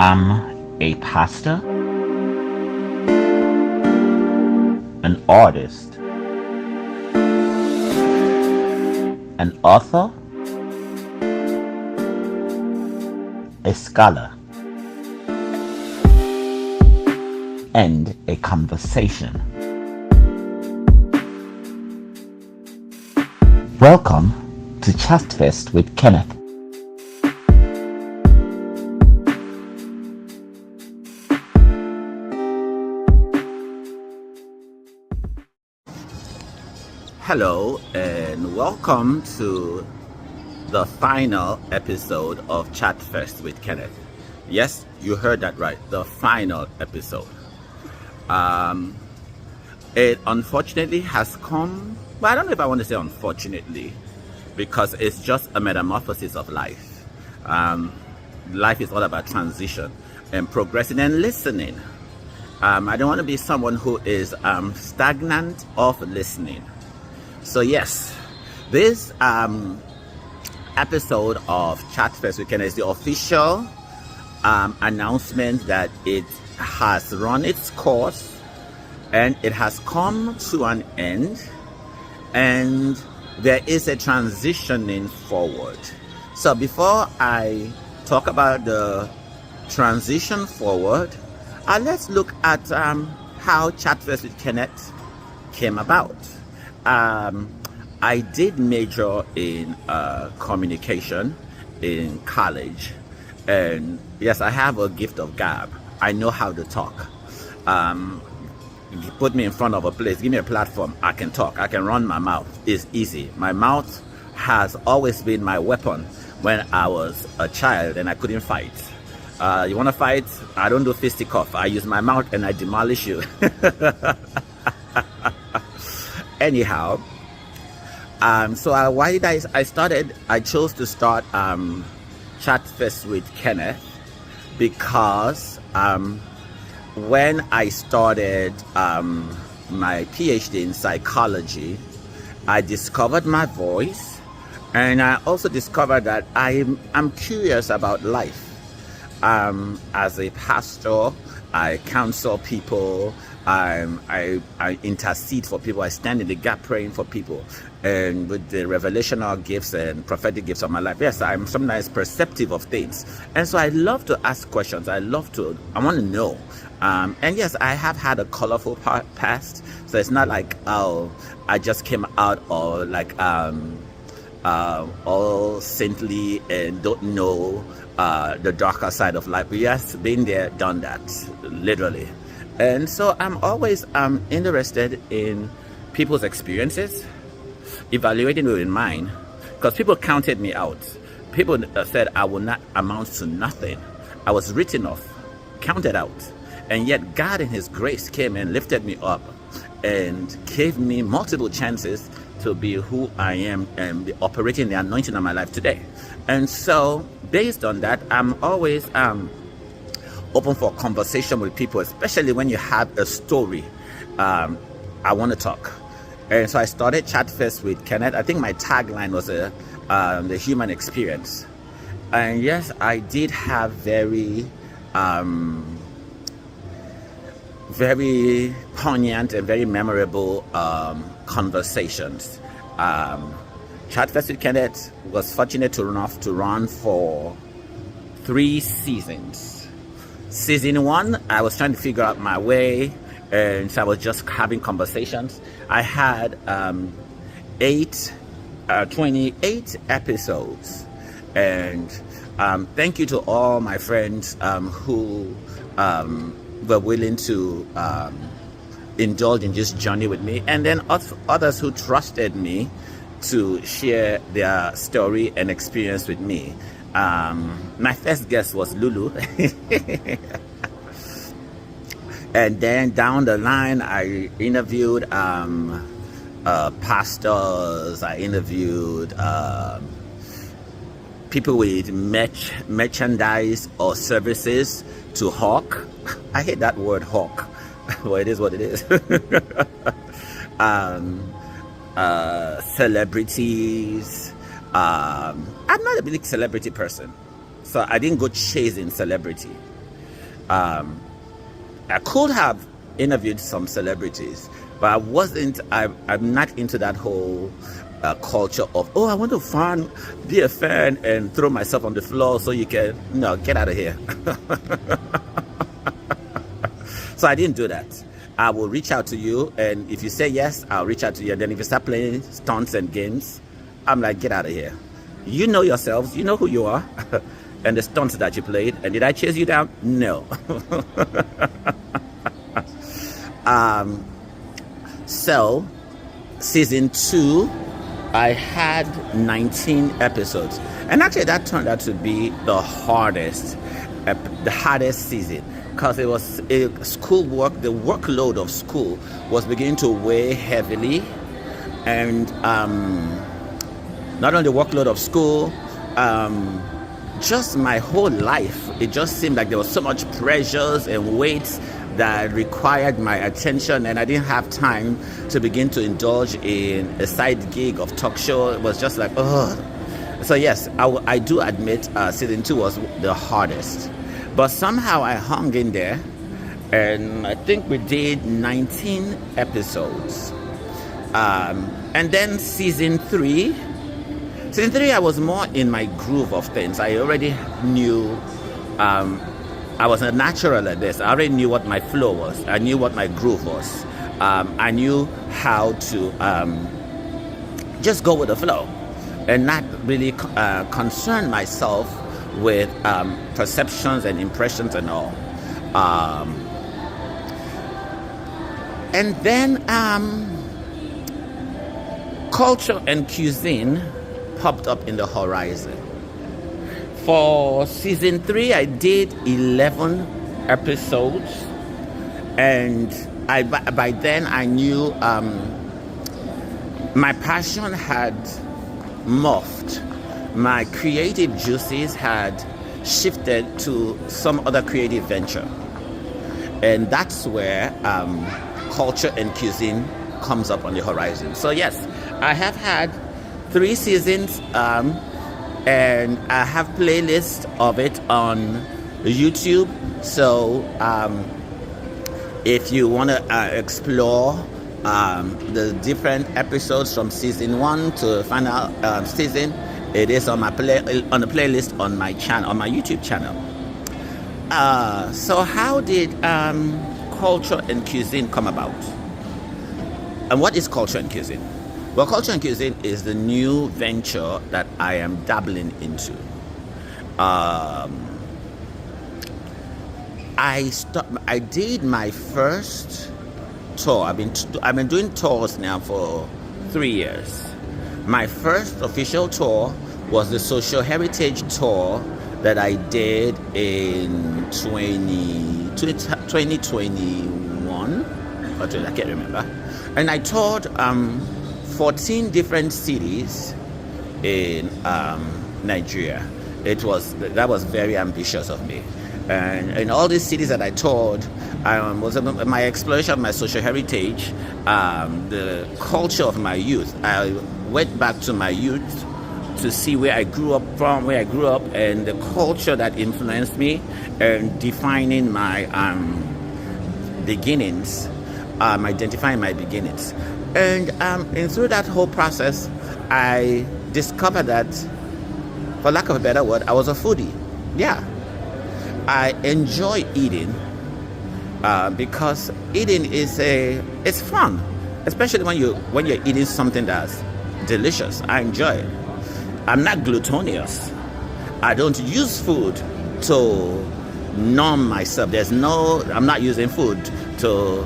I'm a pastor, an artist, an author, a scholar, and a conversation. Welcome to ChatFest with Kenneth. Hello and welcome to the final episode of ChatFest with Kenneth. Yes, you heard that right, the final episode. It unfortunately has come, well, I don't know if I want to say unfortunately, because it's just a metamorphosis of life. Life is all about transition and progressing and listening. I don't want to be someone who is stagnant of listening. So yes, this episode of ChatFest Weekend is the official announcement that it has run its course and it has come to an end, and there is a transitioning forward. So before I talk about the transition forward, let's look at how ChatFest with Kenneth came about. I did major in communication in college, and yes, I have a gift of gab. I know how to talk. You put me in front of a place, give me a platform, I can talk, I can run my mouth. It's easy. My mouth has always been my weapon when I was a child and I couldn't fight. You want to fight? I don't do fisticuff. I use my mouth and I demolish you. Anyhow, so why did I chose to start ChatFest with Kenneth because when I started my PhD in psychology, I discovered my voice, and I also discovered that I'm curious about life. As a pastor, I counsel people. I intercede for people. I stand in the gap praying for people. And with the revelational gifts and prophetic gifts of my life, yes, I'm sometimes perceptive of things. And so I love to ask questions. I want to know. And yes, I have had a colorful past. So it's not like, oh, I just came out or like all saintly and don't know the darker side of life. But yes, been there, done that, literally. And so I'm always interested in people's experiences, evaluating it in mine, because people counted me out. People said I will not amount to nothing. I was written off, counted out. And yet God in His grace came and lifted me up and gave me multiple chances to be who I am and be operating the anointing of my life today. And so based on that, I'm always open for conversation with people, especially when you have a story. I want to talk. And so I started ChatFest with Kenneth. I think my tagline was the human experience. And yes, I did have very poignant and very memorable conversations. ChatFest with Kenneth was fortunate to run for 3 seasons. Season 1, I was trying to figure out my way, and so I was just having conversations. I had 28 episodes, and thank you to all my friends who were willing to indulge in this journey with me, and then others who trusted me to share their story and experience with me. My first guest was Lulu. And then down the line, I interviewed pastors. I interviewed people with merchandise or services to hawk. I hate that word hawk. Well, it is what it is. Celebrities. I'm not a big celebrity person, so I didn't go chasing celebrity. I could have interviewed some celebrities, but I'm not into that whole culture of, oh, I want to be a fan and throw myself on the floor so you can, no, get out of here. So I didn't do that. I will reach out to you, and if you say yes, I'll reach out to you. And then if you start playing stunts and games, I'm like, get out of here. You know yourselves, you know who you are, and the stunts that you played. And did I chase you down? No. So season 2, I had 19 episodes, and actually that turned out to be the hardest season, because it was schoolwork. The workload of school was beginning to weigh heavily, and not only the workload of school, just my whole life, it just seemed like there was so much pressures and weights that required my attention, and I didn't have time to begin to indulge in a side gig of talk show. It was just like, ugh. So yes, I do admit season 2 was the hardest, but somehow I hung in there, and I think we did 19 episodes. And then season 3, I was more in my groove of things. I already knew I was a natural at this. I already knew what my flow was. I knew what my groove was. I knew how to just go with the flow and not really concern myself with perceptions and impressions and all. And then culture and cuisine popped up in the horizon. For season 3, I did 11 episodes, and by then I knew my passion had morphed. My creative juices had shifted to some other creative venture, and that's where culture and cuisine comes up on the horizon. So yes, I have had 3 seasons, and I have playlists of it on YouTube. So if you want to explore the different episodes from season 1 to final season, it is on my on the playlist on my channel, on my YouTube channel. So how did culture and cuisine come about? And what is culture and cuisine? Well, culture and cuisine is the new venture that I am dabbling into. I did my first tour. I've been doing tours now for 3 years. My first official tour was the Social Heritage Tour that I did in 2021. I can't remember. And I toured 14 different cities in Nigeria. That was very ambitious of me. And in all these cities that I toured, was my exploration of my social heritage, the culture of my youth. I went back to my youth to see where I grew up, and the culture that influenced me, and defining my beginnings, identifying my beginnings. And through that whole process, I discovered that, for lack of a better word, I was a foodie. Yeah. I enjoy eating because eating it's fun, especially when you're eating something that's delicious. I enjoy it. I'm not gluttonous. I don't use food to numb myself. I'm not using food to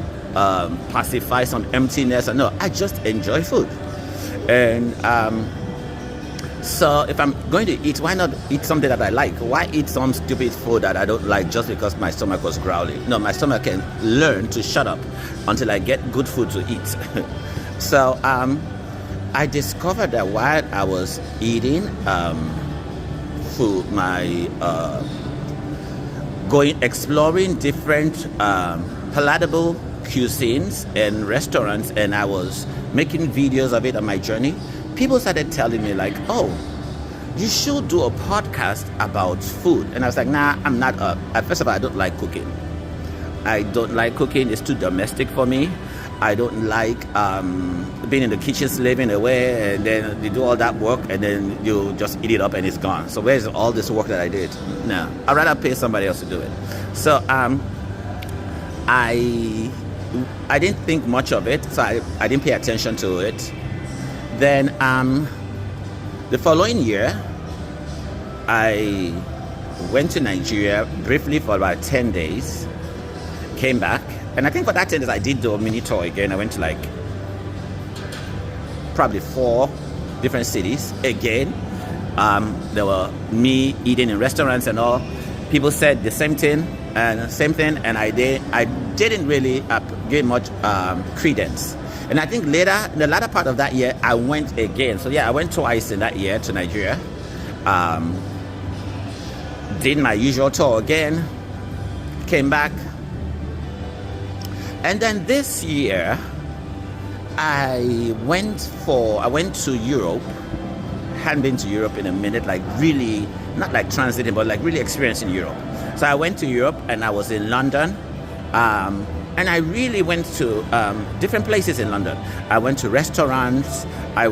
pacify some emptiness. No, I just enjoy food. And so if I'm going to eat, why not eat something that I like? Why eat some stupid food that I don't like just because my stomach was growling? No, my stomach can learn to shut up until I get good food to eat. So I discovered that while I was eating food, exploring different palatable cuisines and restaurants, and I was making videos of it on my journey, people started telling me like, oh, you should do a podcast about food. And I was like, nah, I'm not first of all, I don't like cooking. It's too domestic for me. I don't like being in the kitchen slaving away, and then you do all that work and then you just eat it up and it's gone. So where's all this work that I did? No, I'd rather pay somebody else to do it. So I didn't think much of it, so I didn't pay attention to it. Then the following year, I went to Nigeria briefly for about 10 days, came back, and I think for that 10 days I did do a mini tour again. I went to like probably 4 different cities again. There were me eating in restaurants and all. People said the same thing, and I didn't really give much credence. And I think later, in the latter part of that year, I went again. So yeah, I went twice in that year to Nigeria. Did my usual tour again, came back. And then this year, I went to Europe. Hadn't been to Europe in a minute, like really, not like transiting, but like really experiencing Europe. So I went to Europe and I was in London. And I really went to different places in London. I went to restaurants. I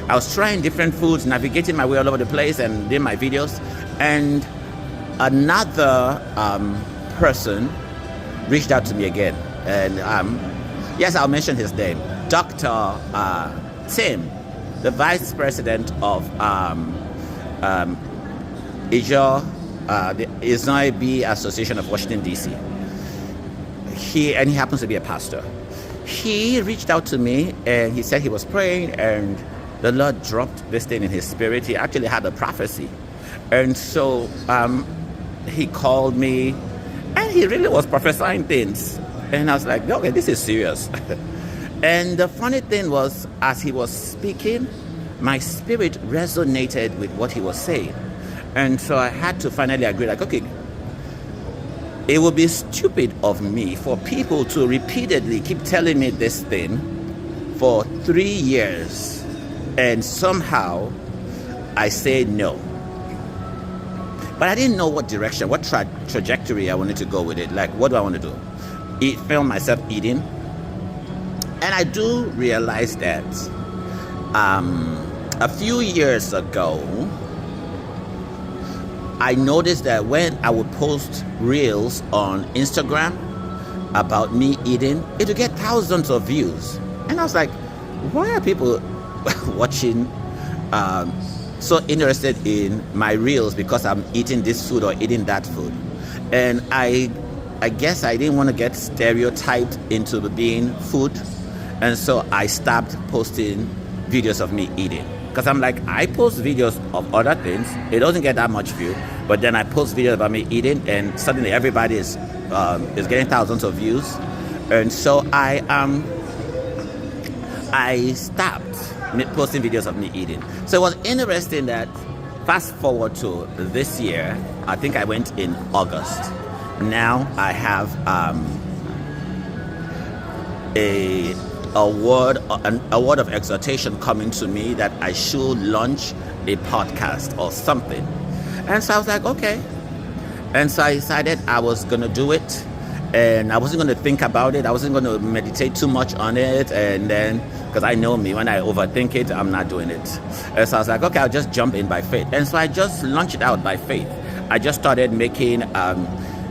was trying different foods, navigating my way all over the place and doing my videos. And another person reached out to me again. And yes, I'll mention his name. Dr. Tim, the Vice President of the Israeli Association of Washington, D.C. He happens to be a pastor. He reached out to me and he said he was praying and the Lord dropped this thing in his spirit. He actually had a prophecy. And so he called me and he really was prophesying things. And I was like, okay, this is serious. And the funny thing was, as he was speaking, my spirit resonated with what he was saying. And so I had to finally agree, like, okay, it would be stupid of me for people to repeatedly keep telling me this thing for 3 years and somehow I say no. But I didn't know what direction, what trajectory I wanted to go with it. Like, what do I want to do? Film myself eating. And I do realize that a few years ago, I noticed that when I would post reels on Instagram about me eating, it would get thousands of views. And I was like, why are people watching, so interested in my reels because I'm eating this food or eating that food? And I guess I didn't want to get stereotyped into being food. And so I stopped posting videos of me eating. Because I'm like, I post videos of other things. It doesn't get that much view. But then I post videos about me eating and suddenly everybody is getting thousands of views. And so I stopped posting videos of me eating. So it was interesting that fast forward to this year, I think I went in August. Now I have a word of exhortation coming to me that I should launch a podcast or something. And so I was like, okay. And so I decided I was going to do it. And I wasn't going to think about it. I wasn't going to meditate too much on it. And then, because I know me, when I overthink it, I'm not doing it. And so I was like, okay, I'll just jump in by faith. And so I just launched it out by faith. I just started making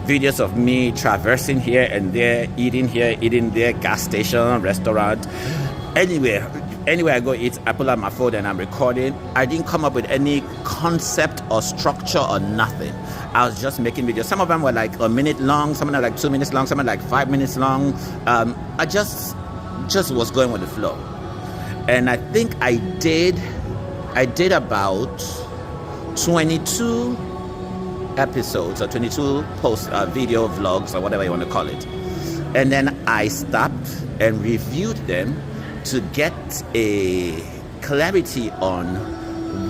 videos of me traversing here and there, eating there, gas station, restaurant, anywhere I go eat, I pull out my phone and I'm recording. I didn't come up with any concept or structure or nothing. I was just making videos. Some of them were like a minute long, some of them were like 2 minutes long, some were like 5 minutes long. I just was going with the flow. And I think I did about 22 episodes or 22 video vlogs or whatever you want to call it. And then I stopped and reviewed them to get a clarity on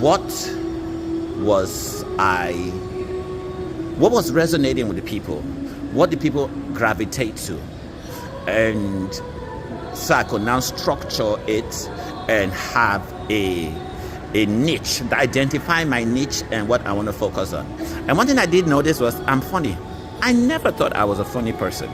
what was resonating with the people, what the people gravitate to. And so I could now structure it and have a a niche, identify my niche and what I want to focus on. And one thing I did notice was I'm funny. I never thought I was a funny person.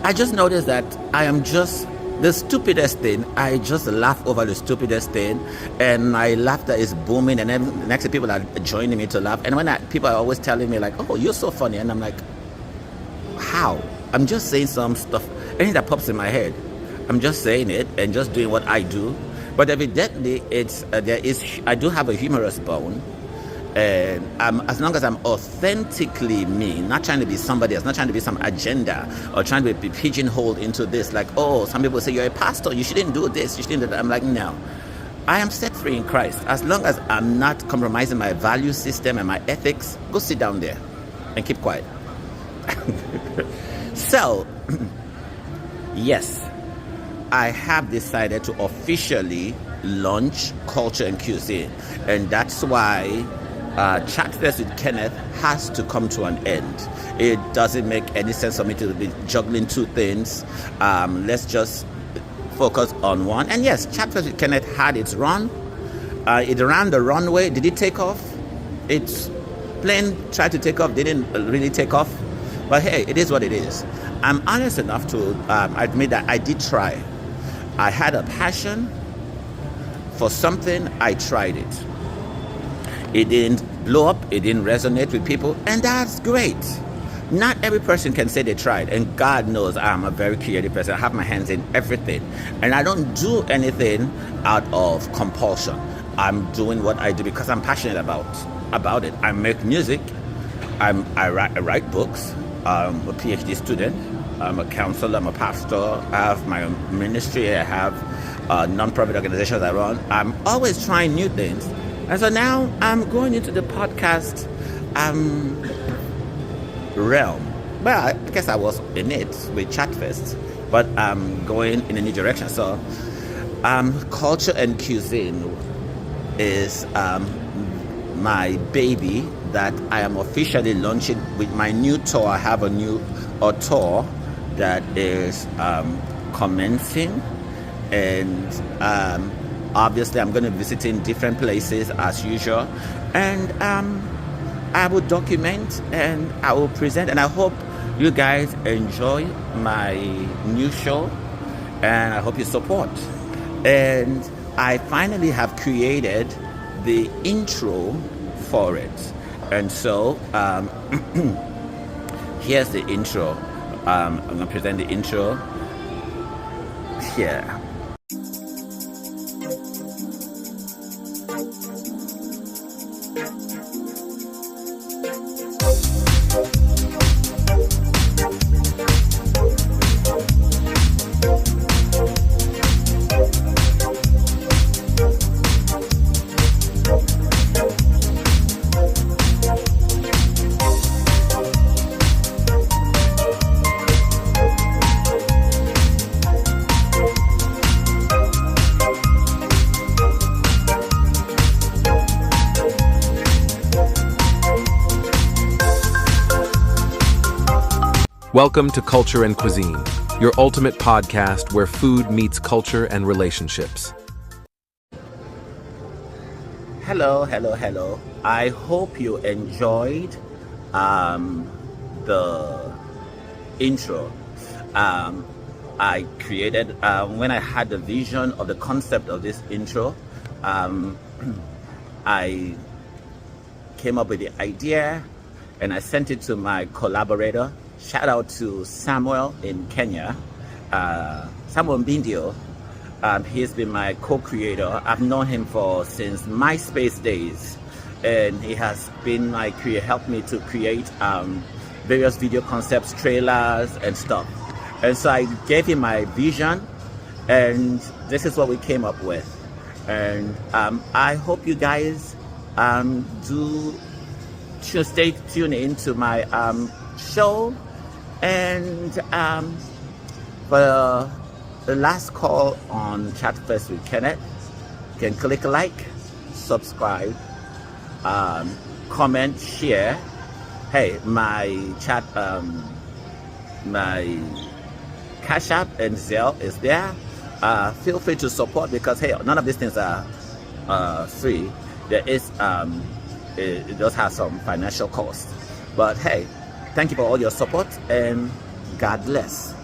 I just noticed that I am just the stupidest thing. I just laugh over the stupidest thing, and my laughter is booming, and then next people are joining me to laugh. And when people are always telling me like, "Oh, you're so funny," and I'm like, "How?" I'm just saying some stuff, anything that pops in my head. I'm just saying it and just doing what I do. But evidently, I do have a humorous bone. And as long as I'm authentically me, not trying to be somebody else, not trying to be some agenda or trying to be pigeonholed into this, like, oh, some people say you're a pastor, you shouldn't do this, you shouldn't do that. I'm like, no, I am set free in Christ. As long as I'm not compromising my value system and my ethics, go sit down there and keep quiet. So, yes, I have decided to officially launch Culture and Cuisine, and that's why ChatFest with Kenneth has to come to an end. It doesn't make any sense for me to be juggling two things. Let's just focus on one. And yes, ChatFest with Kenneth had its run. It ran the runway. Did it take off? Its plane tried to take off, didn't really take off. But hey, it is what it is. I'm honest enough to admit that I did try. I had a passion for something, I tried it. It didn't blow up, it didn't resonate with people, and that's great. Not every person can say they tried, and God knows I'm a very creative person. I have my hands in everything, and I don't do anything out of compulsion. I'm doing what I do because I'm passionate about it. I make music, I write books, I'm a PhD student, I'm a counselor, I'm a pastor, I have my ministry, I have non-profit organizations I run. I'm always trying new things. And so now I'm going into the podcast realm. Well, I guess I was in it with ChatFest, but I'm going in a new direction. So Culture and Cuisine is my baby that I am officially launching with my new tour. I have a tour that is commencing, and obviously I'm going to be visiting different places as usual, and I will document and I will present, and I hope you guys enjoy my new show, and I hope you support. And I finally have created the intro for it, and so here's the intro. I'm going to present the intro here. Welcome to Culture and Cuisine, your ultimate podcast where food meets culture and relationships. Hello. I hope you enjoyed the intro. I created, when I had the vision of the concept of this intro, I came up with the idea and I sent it to my collaborator. Shout out to Samuel in Kenya, Samuel Mbindio. He's been my co-creator. I've known him since MySpace days, and he has been helped me to create various video concepts, trailers, and stuff. And so I gave him my vision, and this is what we came up with. And I hope you guys should stay tuned into my show. And for the last call on ChatFest with Kenneth, you can click like, subscribe, comment, share. Hey, my CashApp and Zelle is there. Feel free to support, because hey, none of these things are free, there is it does have some financial cost. But hey, thank you for all your support and God bless.